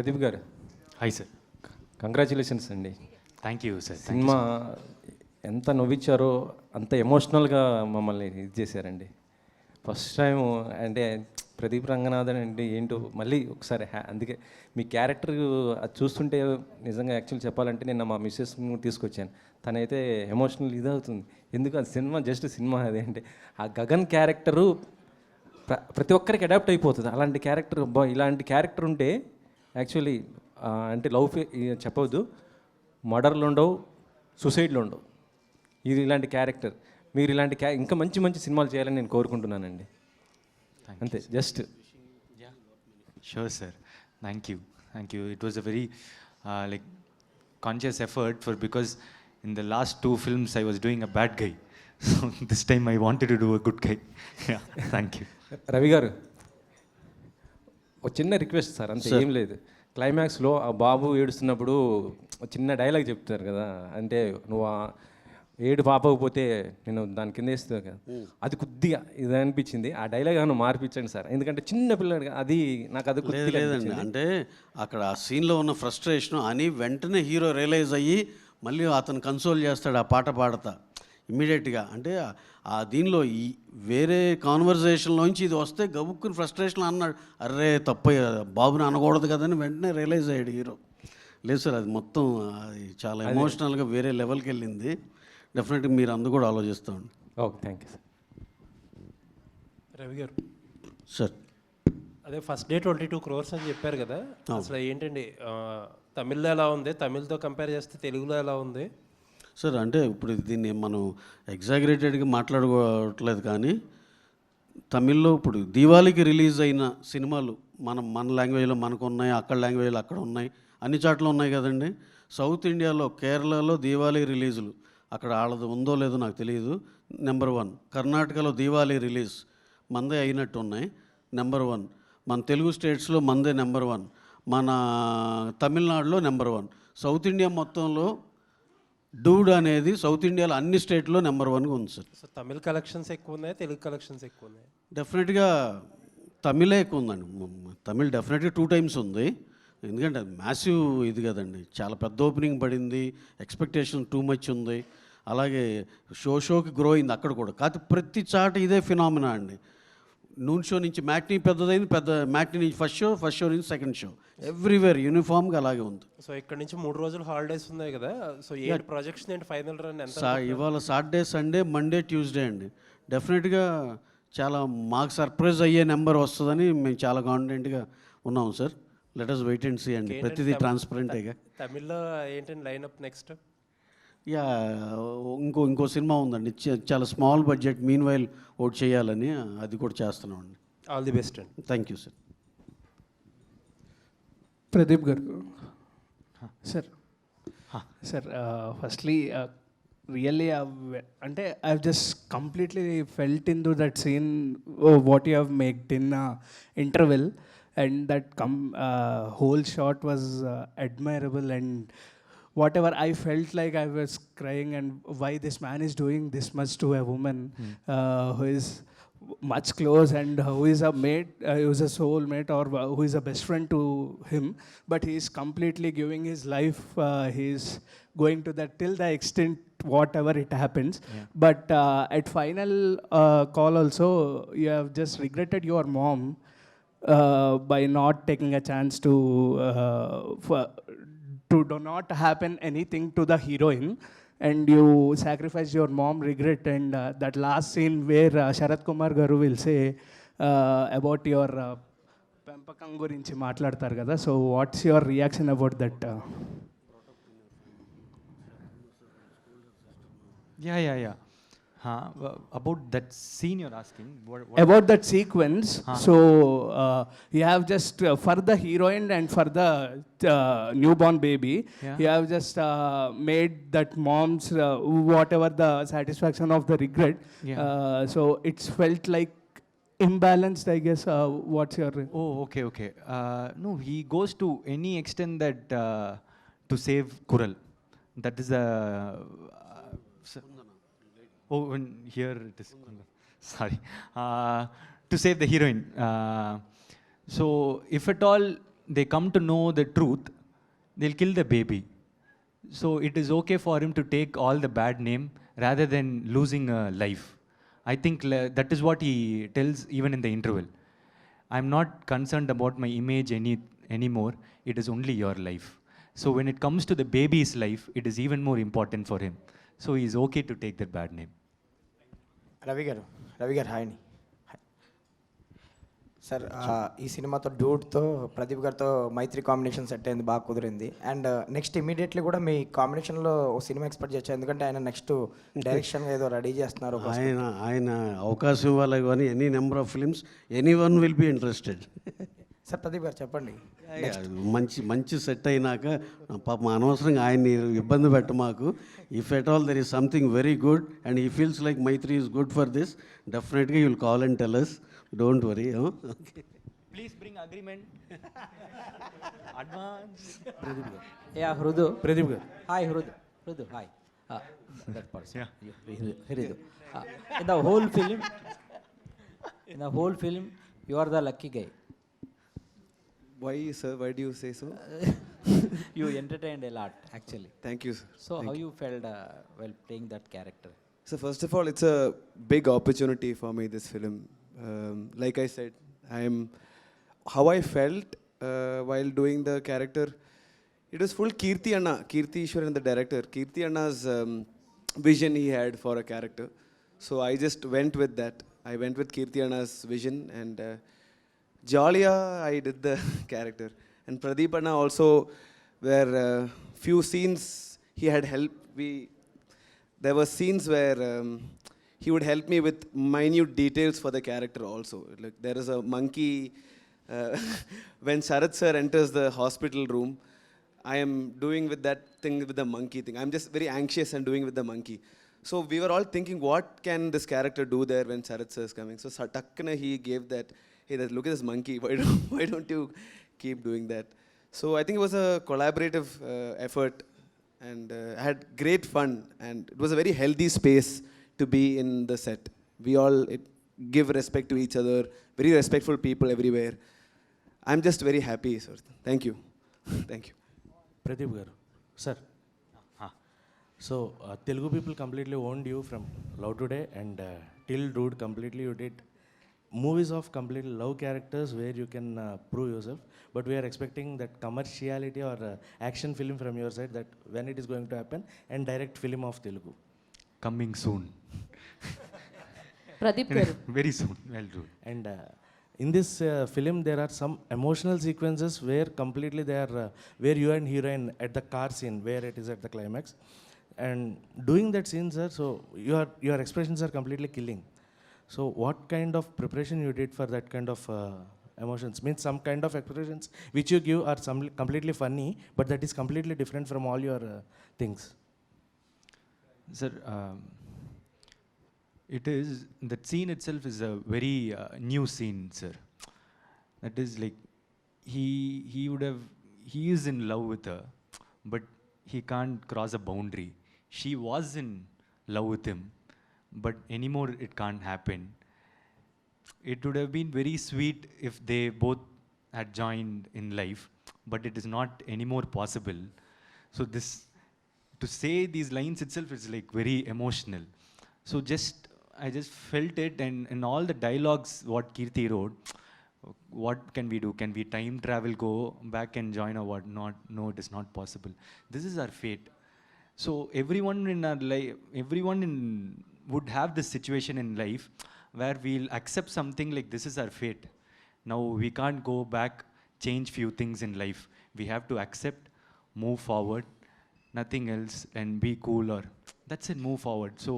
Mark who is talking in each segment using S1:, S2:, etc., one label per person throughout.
S1: ప్రదీప్ గారు,
S2: hi sir.
S1: Congratulations అండి.
S2: Thank you sir.
S1: Cinema ఎంత నవ్వించారో అంత ఎమోషనల్గా మమ్మల్ని ఇది చేశారండి. ఫస్ట్ టైం అంటే ప్రదీప్ రంగనాథన్ అంటే ఏంటో మళ్ళీ ఒకసారి అందుకే మీ క్యారెక్టర్ అది చూస్తుంటే నిజంగా యాక్చువల్ చెప్పాలంటే నిన్న మా మిస్సెస్ తీసుకొచ్చాను. తనైతే ఎమోషనల్ ఇదవుతుంది. ఎందుకు అది సినిమా జస్ట్ సినిమా అదేంటే ఆ గగన్ క్యారెక్టరు ప్రతి ఒక్కరికి అడాప్ట్ అయిపోతుంది. అలాంటి క్యారెక్టర్ ఇలాంటి క్యారెక్టర్ ఉంటే యాక్చువల్లీ అంటే చెప్పవద్దు, మర్డర్లు ఉండవు, సూసైడ్లు ఉండవు. ఇది ఇలాంటి క్యారెక్టర్ మీరు ఇలాంటి ఇంకా మంచి మంచి సినిమాలు చేయాలని నేను కోరుకుంటున్నానండి. అంతే, just
S2: sure sir. Thank you. It was a very like conscious effort for because in the last 2 films I was doing a bad guy. So this time I wanted to do a good guy. Yeah, thank you.
S1: Ravi గారు, ఒక చిన్న request sir, అంతే, ఏం లేదు. క్లైమాక్స్లో ఆ బాబు ఏడుస్తున్నప్పుడు చిన్న dialogue చెప్తారు కదా, అంటే నువ్వు ఏడు పాపకపోతే నేను దాని కింద వేస్తావు కదా, అది కొద్దిగా ఇది అనిపించింది. ఆ డైలాగ్ ఏమైనా మార్పించండి సార్, ఎందుకంటే చిన్న పిల్లడు అది నాకు అది
S3: లేదండి. అంటే అక్కడ ఆ సీన్లో ఉన్న ఫ్రస్ట్రేషన్ అని వెంటనే హీరో రియలైజ్ అయ్యి మళ్ళీ అతను కన్సోల్ చేస్తాడు ఆ పాట పాడతా ఇమ్మీడియట్గా. అంటే ఆ దీనిలో ఈ వేరే కాన్వర్జేషన్లోంచి ఇది వస్తే గబుక్కుని ఫ్రస్ట్రేషన్ అన్నాడు, అర్రే తప్ప బాబుని అనకూడదు కదని వెంటనే రియలైజ్ అయ్యాడు హీరో. లేదు సార్, అది మొత్తం అది చాలా ఎమోషనల్గా వేరే లెవెల్కి వెళ్ళింది. డెఫినెట్గా మీరు అందరూ కూడా ఆలోచిస్తామండి.
S1: Okay, thank you sir.
S4: Ravi garu
S3: sir,
S4: అదే ఫస్ట్ డే 22 crores అని చెప్పారు కదా, అసలు ఏంటండి తమిళ్లో ఎలా ఉంది, తమిళ్తో కంపేర్ చేస్తే తెలుగులో ఎలా ఉంది
S3: సార్? అంటే ఇప్పుడు దీన్ని మనం ఎగ్జాగరేటెడ్గా మాట్లాడుకోవట్లేదు, కానీ తమిళ్లో ఇప్పుడు దీవాళికి రిలీజ్ అయిన సినిమాలు మన లాంగ్వేజ్లో మనకు ఉన్నాయి, అక్కడ లాంగ్వేజ్లో అక్కడ ఉన్నాయి, అన్ని చోట్ల ఉన్నాయి కదండి. సౌత్ ఇండియాలో కేరళలో దీవాళి రిలీజులు అక్కడ వాళ్ళది ఉందో లేదో నాకు తెలియదు, నెంబర్ 1. కర్ణాటకలో దీవాళి రిలీజ్ మందే అయినట్టు ఉన్నాయి, నెంబర్ 1. మన తెలుగు స్టేట్స్లో మందే నెంబర్ 1, మన తమిళనాడులో నెంబర్ 1. సౌత్ ఇండియా మొత్తంలో డూడ్ అనేది సౌత్ ఇండియాలో అన్ని స్టేట్లో నెంబర్ 1గా ఉంది సార్.
S4: సో తమిళ్ కలెక్షన్స్ ఎక్కువ ఉన్నాయి, తెలుగు కలెక్షన్స్ ఎక్కువ ఉన్నాయి?
S3: డెఫినెట్గా తమిళే ఎక్కువ ఉందండి. తమిళ్ డెఫినెట్గా 2 times ఉంది, ఎందుకంటే అది మ్యాసివ్ ఇది కదండి, చాలా పెద్ద ఓపెనింగ్ పడింది, ఎక్స్పెక్టేషన్ టూ మచ్ ఉంది. అలాగే షోకి గ్రో అయింది అక్కడ కూడా. కాకపోతే ప్రతి చాట ఇదే ఫినామినా అండి. నూన్ షో నుంచి మ్యాట్నీ పెద్దదైంది, మ్యాట్నీ నుంచి ఫస్ట్ షో నుంచి సెకండ్ షో, ఎవ్రీవేర్ యూనిఫామ్గా అలాగే ఉంది.
S4: సో ఇక్కడ నుంచి 3 రోజులు హాలిడేస్ ఉన్నాయి కదా, సో ఏ ప్రాజెక్ట్స్ ఏంటి ఫైనల్ రన్ ఎంత?
S3: ఇవాళ సాటర్డే, సండే, మండే, ట్యూస్డే అండి. డెఫినెట్గా చాలా మాకు సర్ప్రైజ్ అయ్యే నెంబర్ వస్తుందని మేము చాలా కాన్ఫిడెంట్గా ఉన్నాము sir. Let us wait and see అండి. ప్రతిదీ ట్రాన్స్పరెంటేగా.
S4: తమిళ్లో ఏంటండి లైనప్ నెక్స్ట్?
S3: యా, ఇంకో సినిమా ఉందండి, చాలా స్మాల్ బడ్జెట్, మీన్ వైల్ ఒకటి చేయాలని, అది కూడా చేస్తున్నామండి.
S4: ఆల్ ది బెస్ట్ అండి.
S3: Thank you sir.
S5: Pradeep garu sir, firstly really అంటే I just completely felt into that scene what you have maked in interval, and that whole shot was admirable, and whatever I felt like I was crying, and why this man is doing this much to a woman who is much close and who is a mate, who is a soulmate, or who is a best friend to him, but he is completely giving his life, he is going to that till the extent whatever it happens. But at final call also you have just regretted your mom by not taking a chance to do not happen anything to the heroine, and you sacrifice your mom regret, and that last scene where Sharat Kumar garu will say about your పెంపకం గురించి మాట్లాడతారు కదా, so what's your reaction about that?
S2: Yeah. About that scene you're asking? What
S5: about that sequence, so you have just for the heroine and for the newborn baby, you have just made that mom's whatever the satisfaction of the regret, so it's felt like imbalanced, I guess. What's your...
S2: Okay. No, he goes to any extent that to save Kural. That is a here it is. Sorry. To save the heroine. So if at all they come to know the truth, they'll kill the baby. So it is okay for him to take all the bad name rather than losing a life. I think that is what he tells even in the interval. I'm not concerned about my image anymore. It is only your life. So when it comes to the baby's life, it is even more important for him. So he is okay to take that bad name.
S6: Ravi గారు hi అండి. Sir ఈ సినిమాతో డూడ్తో ప్రదీప్ గారితో మైత్రి combination set అయింది, బాగా కుదిరింది. And next immediately కూడా మీ కాంబినేషన్లో ఓ సినిమా ఎక్స్పెక్ట్ చేయొచ్చు, ఎందుకంటే ఆయన నెక్స్ట్ డైరెక్షన్ ఏదో రెడీ చేస్తున్నారు.
S3: ఆయన అవకాశం ఇవ్వాలి కానీ any number of films any one will be interested.
S6: Sir Pradeep garu చెప్పండి.
S3: మంచి సెట్ అయినాక పాపం అనవసరంగా ఆయన్ని ఇబ్బంది పెట్ట మాకు. If at all there is something very good and he feels like Maitri is good for this, డెఫినెట్గా you will call and tell us. Don't worry.
S2: Please bring agreement. Advance.
S7: Yeah, Hrudu.
S4: Pradeep garu.
S7: Hi, Hrudu. Hi. That person.
S2: Yeah.
S7: Hridu. In the whole film, you are the lucky guy.
S8: Why, sir? Why do you say so?
S7: You entertained a lot, actually.
S8: Thank you, sir.
S7: So, how you felt while playing that character?
S8: So first of all, it's a big opportunity for me, this film. Like I said, how I felt while doing the character, it was full Kirti Ishwaran, the director. Kirti Anna's vision he had for a character. So I just went with that. I went with Kirti Anna's vision, and Jalia, I did the character. And Pradeep Anna also, where few scenes he had helped. There were scenes where he would help me with minute details for the character also. Like there is a monkey, when Sharat sir enters the hospital room, I am doing with that thing with the monkey thing. I'm just very anxious and doing with the monkey. So we were all thinking, what can this character do there when Sharat sir is coming? So Takkana he gave that, hey, look at this monkey, why don't you keep doing that? So I think it was a collaborative effort, and I had great fun, and it was a very healthy space to be in the set. We all give respect to each other, very respectful people everywhere. I'm just very happy, sir. Thank you. Thank you.
S4: Pradeep garu sir, so Telugu people completely owned you from Love Today and till Dude completely you did movies of completely love characters where you can prove yourself, but we are expecting that commerciality or action film from your side, that when it is going to happen, and direct film of Telugu
S2: Coming soon.
S9: Pradeep garu.
S2: Very soon. Well do.
S4: And in this film, there are some emotional sequences where completely they are where you and heroine at the car scene, where it is at the climax, and doing that scene, sir. So your expressions are completely killing. So what kind of preparation you did for that kind of emotions? Means some kind of expressions which you give are some completely funny, but that is completely different from all your things.
S2: Sir, it is, that scene itself is a very new scene, sir. That is like, he is in love with her, but he can't cross a boundary. She was in love with him, but anymore it can't happen. It would have been very sweet if they both had joined in life, but it is not anymore possible. So to say these lines itself is like very emotional. So I just felt it, and all the dialogues what Kirti wrote, what can we do? Can we time travel, go back and join or what? Not, no, it is not possible. This is our fate. So everyone in our life, would have this situation in life where we'll accept something like this is our fate. Now we can't go back, change few things in life. We have to accept, move forward, nothing else, and be cool, or that's it, move forward. So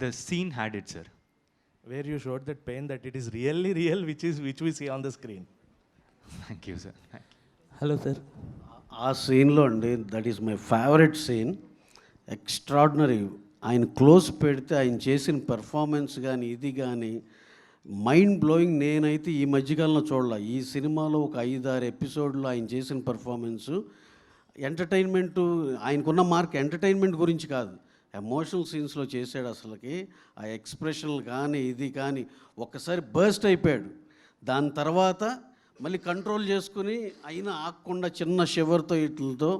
S2: the scene had it, sir.
S4: Where you showed that pain, that it is really real, which we see on the screen.
S2: Thank you, sir. Thank you.
S4: Hello, sir.
S3: ఆ సీన్లో అండి, that is my favourite scene. Extraordinary. ఆయన close పెడితే ఆయన చేసిన performance కానీ ఇది కానీ మైండ్ బ్లోయింగ్. నేనైతే ఈ మధ్యకాలంలో చూడాల. ఈ సినిమాలో ఒక 5-6 ఎపిసోడ్లో ఆయన చేసిన పెర్ఫార్మెన్సు ఎంటర్టైన్మెంటు, ఆయనకున్న మార్క్ ఎంటర్టైన్మెంట్ గురించి కాదు, ఎమోషనల్ సీన్స్లో చేశాడు. అసలుకి ఆ ఎక్స్ప్రెషన్లు కానీ ఇది కానీ ఒక్కసారి బర్స్ట్ అయిపోయాడు. దాని తర్వాత మళ్ళీ కంట్రోల్ చేసుకుని అయినా ఆగకుండా చిన్న షివర్తో ఇట్లతో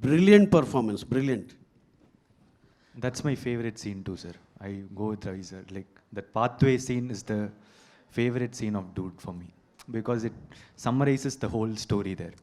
S3: brilliant performance, brilliant.
S2: That's my favorite scene too, sir. I go with Ravi, sir. Like, that pathway scene is the favorite scene of Dude for me because it summarizes the whole story there.